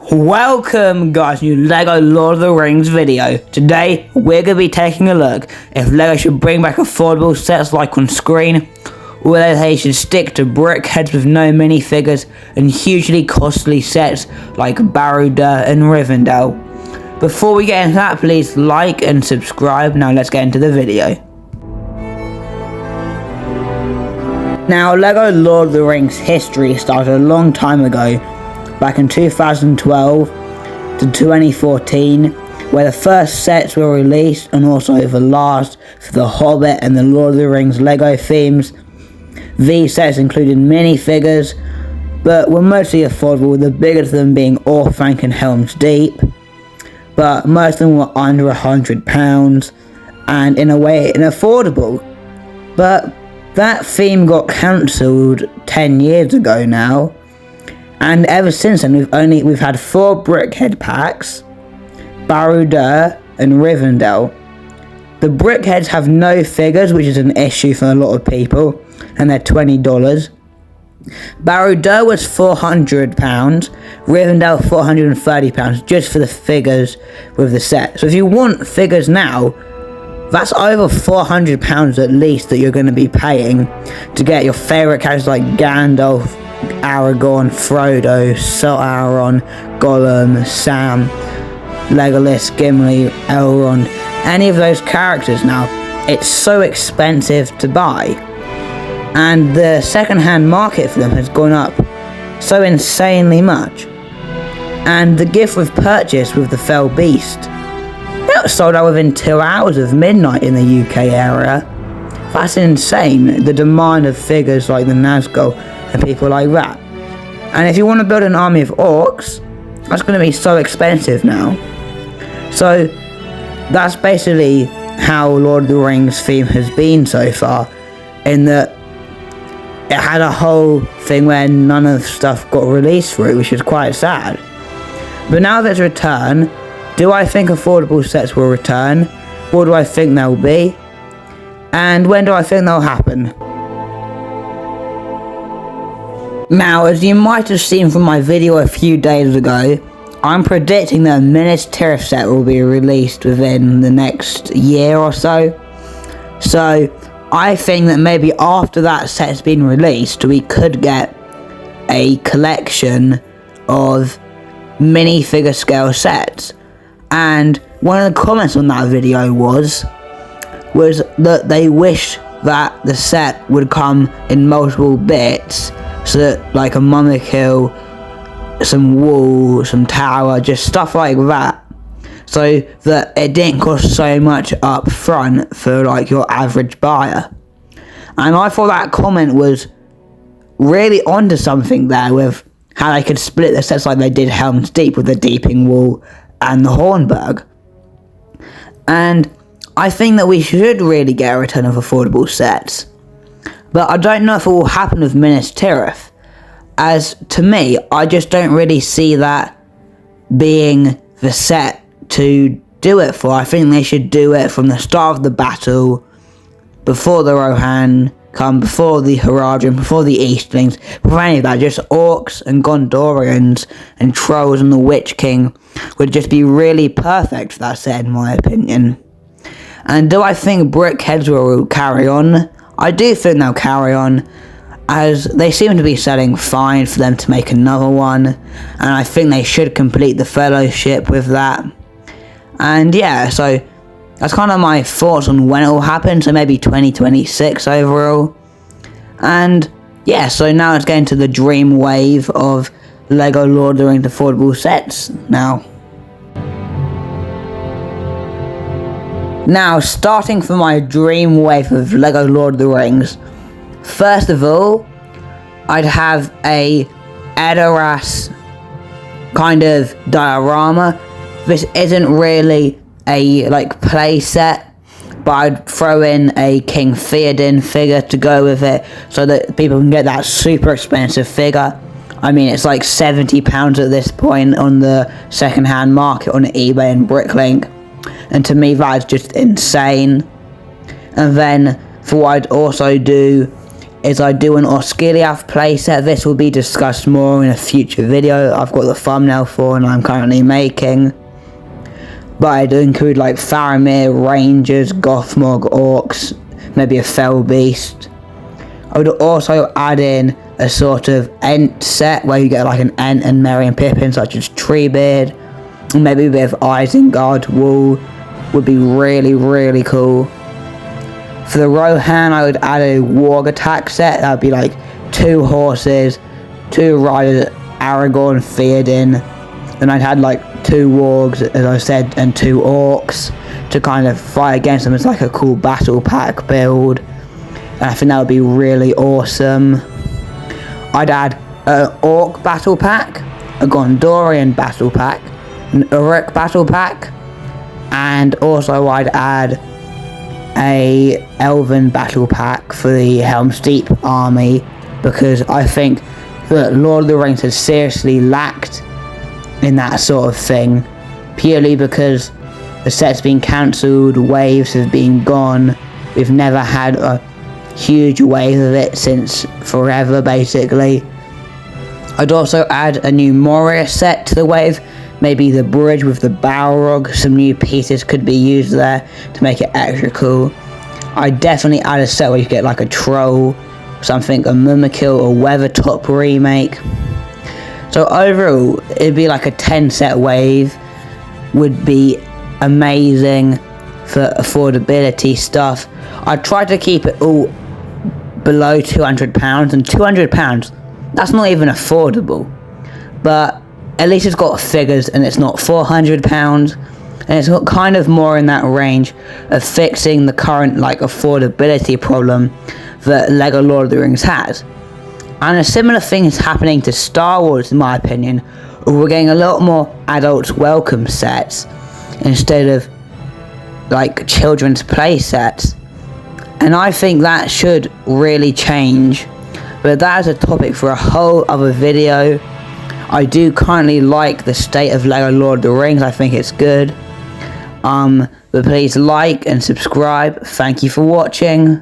Welcome guys, new LEGO Lord of the Rings video. Today we're going to be taking a look if LEGO should bring back affordable sets like on screen, or whether they should stick to brickheads with no minifigures and hugely costly sets like Barrow-Dhur and Rivendell. Before we get into that, please like and subscribe. Now let's get into the video. Now LEGO Lord of the Rings history started a long time ago, back in 2012 to 2014, where the first sets were released and also the last for the Hobbit and the Lord of the Rings LEGO themes. These sets included minifigures, but were mostly affordable, with the biggest of them being Orthanc and Helm's Deep, but most of them were under £100 and in a way unaffordable. But that theme got cancelled 10 years ago now, and ever since then we've had 4 brickhead packs, Barrow-Dhur and Rivendell. The brickheads have no figures, which is an issue for a lot of people, and they're $20. Barrow-Dhur was £400, Rivendell £430 just for the figures with the set. So if you want figures now, that's over £400 at least that you're going to be paying to get your favourite characters like Gandalf, Aragorn, Frodo, Sauron, Gollum, Sam, Legolas, Gimli, Elrond, any of those characters now. It's so expensive to buy, and the second-hand market for them has gone up so insanely much. And the gift with purchase with the Fell Beast, that was sold out within 2 hours of midnight in the UK area. That's insane, the demand of figures like the Nazgul and people like that. And if you want to build an army of orcs, that's going to be so expensive now. So that's basically how Lord of the Rings theme has been so far, in that it had a whole thing where none of the stuff got released for it, which is quite sad. But now that it's returned, do I think affordable sets will return? What do I think they'll be? And when do I think they'll happen? Now, as you might have seen from my video a few days ago, I'm predicting that a Minas Tirith set will be released within the next year or so. So, I think that maybe after that set's been released, we could get a collection of minifigure scale sets. And one of the comments on that video was that they wish that the set would come in multiple bits, so that like a Mumakil, some wall, some tower, just stuff like that, so that it didn't cost so much up front for like your average buyer. And I thought that comment was really onto something there, with how they could split the sets like they did Helm's Deep with the Deeping Wall and the Hornburg. And I think that we should really get a return of affordable sets, but I don't know if it will happen with Minas Tirith, as to me, I just don't really see that being the set to do it for. I think they should do it from the start of the battle, before the Rohan come, before the Haradrim, before the Eastlings, before any of that. Just orcs and Gondorians and trolls and the Witch King would just be really perfect for that set, in my opinion. And do I think brickheads will carry on? I do think they'll carry on, as they seem to be selling fine for them to make another one, and I think they should complete the Fellowship with that. And yeah, so that's kind of my thoughts on when it will happen, so maybe 2026 overall. And yeah, so now let's get into the dream wave of LEGO Lord of the Rings affordable sets now. Now, starting from my dream wave of LEGO Lord of the Rings, first of all, I'd have a Edoras kind of diorama. This isn't really a play set, but I'd throw in a King Theoden figure to go with it, so that people can get that super expensive figure. I mean, it's like £70 at this point on the second-hand market on eBay and Bricklink, and to me that is just insane. And then for what I'd also do is I do an Osgiliath playset. This will be discussed more in a future video I've got the thumbnail for and I'm currently making. But I do include like Faramir, Rangers, Gothmog, Orcs, maybe a Fell Beast. I would also add in a sort of Ent set where you get like an Ent and Merry and Pippin, such as Treebeard, and maybe a bit of Isengard wool would be really, really cool. For the Rohan, I would add a Warg attack set. That would be like 2 horses, 2 riders, Aragorn, Theoden. Then I'd had like 2 wargs, as I said, and 2 orcs to kind of fight against them. It's like a cool battle pack build, and I think that would be really awesome. I'd add an orc battle pack, a Gondorian battle pack, an Uruk battle pack, and also I'd add a Elven battle pack for the Helm's Deep army, because I think that Lord of the Rings has seriously lacked in that sort of thing, purely because the set's been cancelled, waves have been gone. We've never had a huge wave of it since forever, basically. I'd also add a new Moria set to the wave, maybe the bridge with the Balrog. Some new pieces could be used there to make it extra cool. I'd definitely add a set where you get like a troll, something, a Mumakil or Weathertop remake. So overall, it'd be like a 10 set wave, would be amazing for affordability stuff. I'd try to keep it all below £200, and £200, that's not even affordable. But at least it's got figures and it's not £400, and it's got kind of more in that range of fixing the current like affordability problem that LEGO Lord of the Rings has. And a similar thing is happening to Star Wars, in my opinion, where we're getting a lot more adults welcome sets instead of like children's play sets. And I think that should really change, but that is a topic for a whole other video. I do currently like the state of LEGO Lord of the Rings. I think it's good. But please like and subscribe. Thank you for watching.